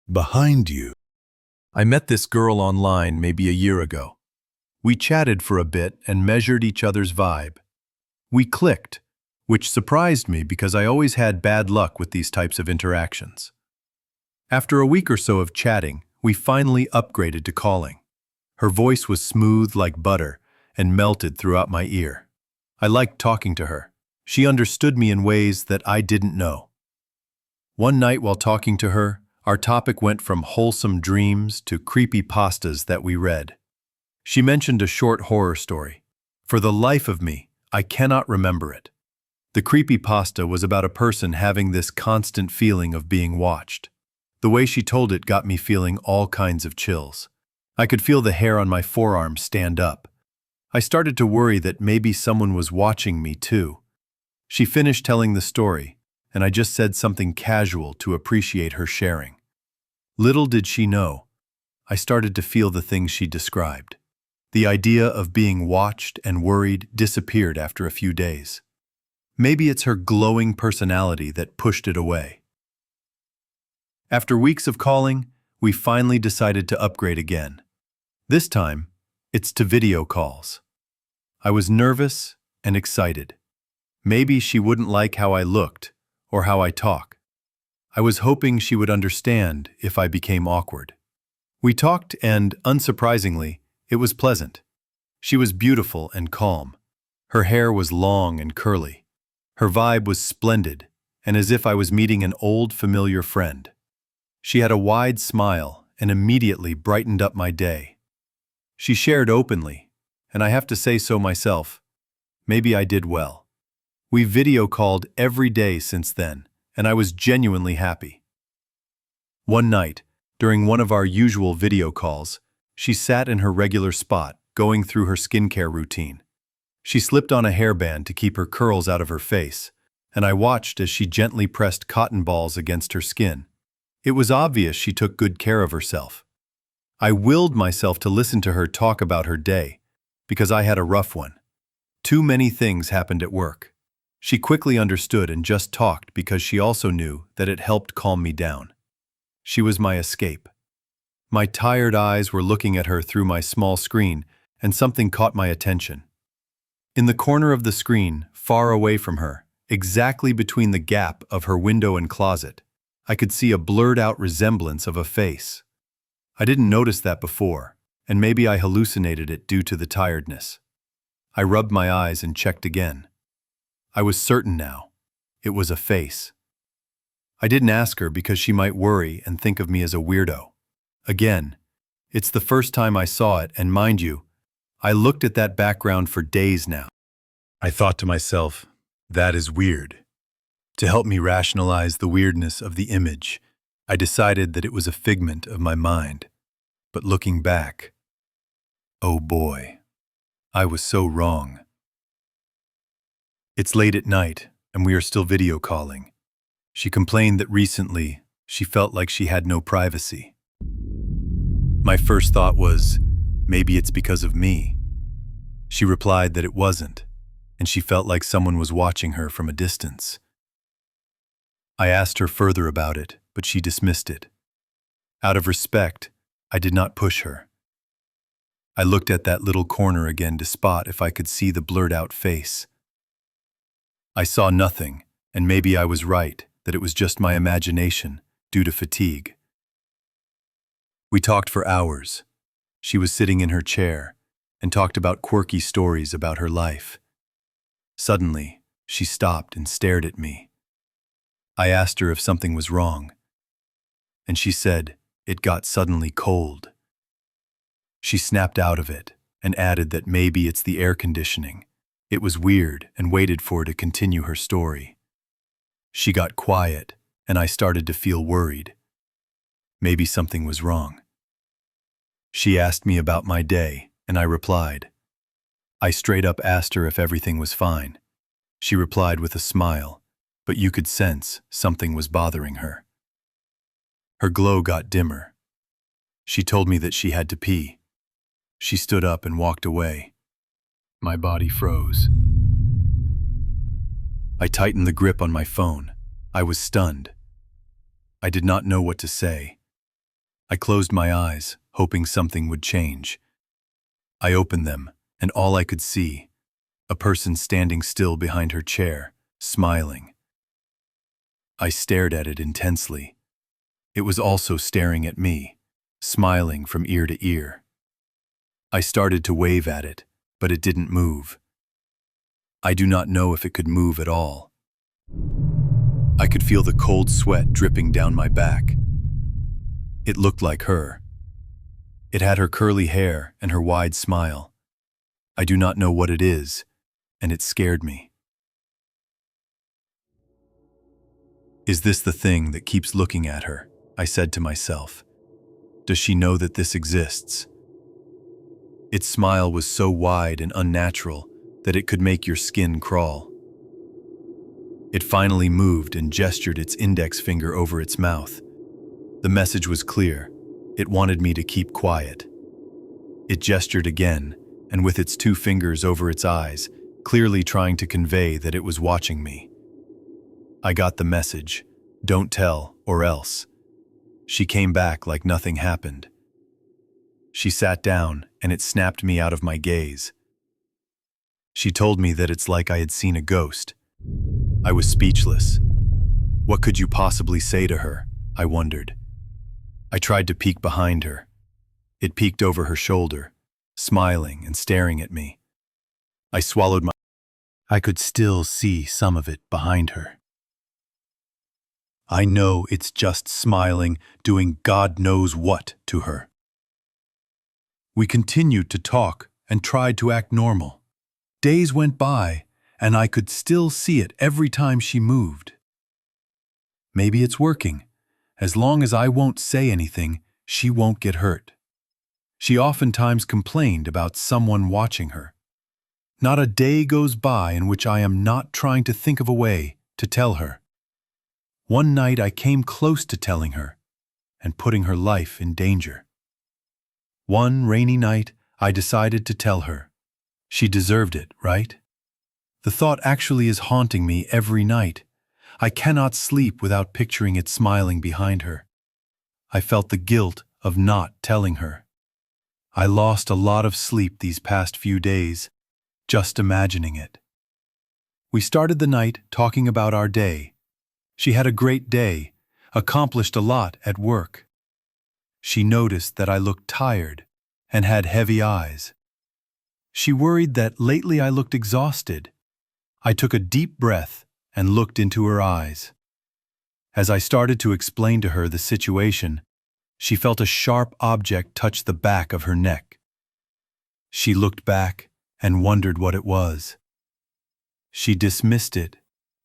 Behind you. I met this girl online maybe a year ago. We chatted for a bit and measured each other's vibe. We clicked, which surprised me because I always had bad luck with these types of interactions. After a week or so of chatting, we finally upgraded to calling. Her voice was smooth like butter and melted throughout my ear. I liked talking to her. She understood me in ways that I didn't know. One night while talking to her, our topic went from wholesome dreams to creepy pastas that we read. She mentioned a short horror story. For the life of me, I cannot remember it. The creepypasta was about a person having this constant feeling of being watched. The way she told it got me feeling all kinds of chills. I could feel the hair on my forearm stand up. I started to worry that maybe someone was watching me too. She finished telling the story, and I just said something casual to appreciate her sharing. Little did she know, I started to feel the things she described. The idea of being watched and worried disappeared after a few days. Maybe it's her glowing personality that pushed it away. After weeks of calling, we finally decided to upgrade again. This time, it's to video calls. I was nervous and excited. Maybe she wouldn't like how I looked or how I talk. I was hoping she would understand if I became awkward. We talked and, unsurprisingly, it was pleasant. She was beautiful and calm. Her hair was long and curly. Her vibe was splendid, and as if I was meeting an old familiar friend. She had a wide smile and immediately brightened up my day. She shared openly, and I have to say so myself, maybe I did well. We video called every day since then, and I was genuinely happy. One night, during one of our usual video calls, she sat in her regular spot, going through her skincare routine. She slipped on a hairband to keep her curls out of her face, and I watched as she gently pressed cotton balls against her skin. It was obvious she took good care of herself. I willed myself to listen to her talk about her day, because I had a rough one. Too many things happened at work. She quickly understood and just talked because she also knew that it helped calm me down. She was my escape. My tired eyes were looking at her through my small screen, and something caught my attention. In the corner of the screen, far away from her, exactly between the gap of her window and closet, I could see a blurred-out resemblance of a face. I didn't notice that before, and maybe I hallucinated it due to the tiredness. I rubbed my eyes and checked again. I was certain now. It was a face. I didn't ask her because she might worry and think of me as a weirdo. Again, it's the first time I saw it, and mind you, I looked at that background for days now. I thought to myself, that is weird. To help me rationalize the weirdness of the image, I decided that it was a figment of my mind. But looking back, oh boy, I was so wrong. It's late at night, and we are still video calling. She complained that recently she felt like she had no privacy. My first thought was, maybe it's because of me. She replied that it wasn't, and she felt like someone was watching her from a distance. I asked her further about it, but she dismissed it. Out of respect, I did not push her. I looked at that little corner again to spot if I could see the blurred-out face. I saw nothing, and maybe I was right, that it was just my imagination, due to fatigue. We talked for hours. She was sitting in her chair and talked about quirky stories about her life. Suddenly, she stopped and stared at me. I asked her if something was wrong, and she said it got suddenly cold. She snapped out of it and added that maybe it's the air conditioning. It was weird and waited for her to continue her story. She got quiet, and I started to feel worried. Maybe something was wrong. She asked me about my day, and I replied. I straight up asked her if everything was fine. She replied with a smile, but you could sense something was bothering her. Her glow got dimmer. She told me that she had to pee. She stood up and walked away. My body froze. I tightened the grip on my phone. I was stunned. I did not know what to say. I closed my eyes, hoping something would change. I opened them, and all I could see, a person standing still behind her chair, smiling. I stared at it intensely. It was also staring at me, smiling from ear to ear. I started to wave at it, but it didn't move. I do not know if it could move at all. I could feel the cold sweat dripping down my back. It looked like her. It had her curly hair and her wide smile. I do not know what it is, and it scared me. Is this the thing that keeps looking at her? I said to myself. Does she know that this exists? Its smile was so wide and unnatural that it could make your skin crawl. It finally moved and gestured its index finger over its mouth. The message was clear. It wanted me to keep quiet. It gestured again, and with its 2 fingers over its eyes, clearly trying to convey that it was watching me. I got the message. Don't tell, or else. She came back like nothing happened. She sat down, and it snapped me out of my gaze. She told me that it's like I had seen a ghost. I was speechless. What could you possibly say to her? I wondered. I tried to peek behind her. It peeked over her shoulder, smiling and staring at me. I swallowed my... I could still see some of it behind her. I know it's just smiling, doing God knows what to her. We continued to talk and tried to act normal. Days went by, and I could still see it every time she moved. Maybe it's working. As long as I won't say anything, she won't get hurt. She oftentimes complained about someone watching her. Not a day goes by in which I am not trying to think of a way to tell her. One night I came close to telling her and putting her life in danger. One rainy night, I decided to tell her. She deserved it, right? The thought actually is haunting me every night. I cannot sleep without picturing it smiling behind her. I felt the guilt of not telling her. I lost a lot of sleep these past few days, just imagining it. We started the night talking about our day. She had a great day, accomplished a lot at work. She noticed that I looked tired and had heavy eyes. She worried that lately I looked exhausted. I took a deep breath and looked into her eyes. As I started to explain to her the situation, she felt a sharp object touch the back of her neck. She looked back and wondered what it was. She dismissed it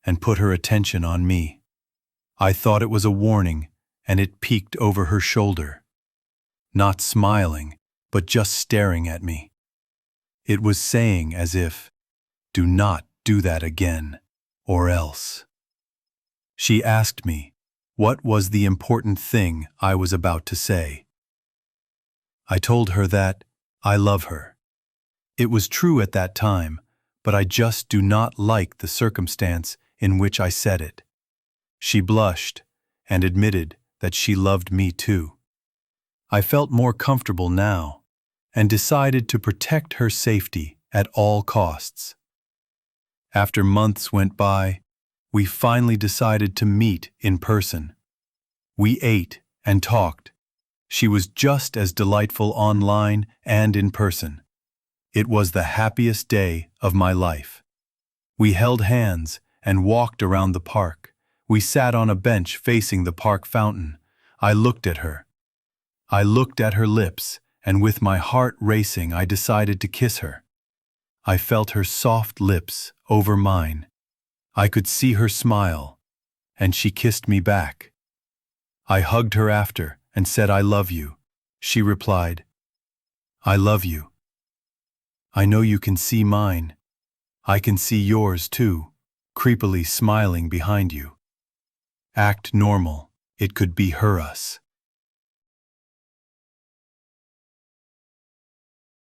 and put her attention on me. I thought it was a warning, and it peeked over her shoulder. Not smiling, but just staring at me. It was saying as if, "Do not do that again, or else." She asked me, what was the important thing I was about to say? I told her that I love her. It was true at that time, but I just do not like the circumstance in which I said it. She blushed and admitted that she loved me too. I felt more comfortable now and decided to protect her safety at all costs. After months went by, we finally decided to meet in person. We ate and talked. She was just as delightful online and in person. It was the happiest day of my life. We held hands and walked around the park. We sat on a bench facing the park fountain. I looked at her. I looked at her lips, and with my heart racing, I decided to kiss her. I felt her soft lips over mine. I could see her smile, and she kissed me back. I hugged her after and said, "I love you." She replied, "I love you. I know you can see mine. I can see yours too," creepily smiling behind you. Act normal. It could be her us.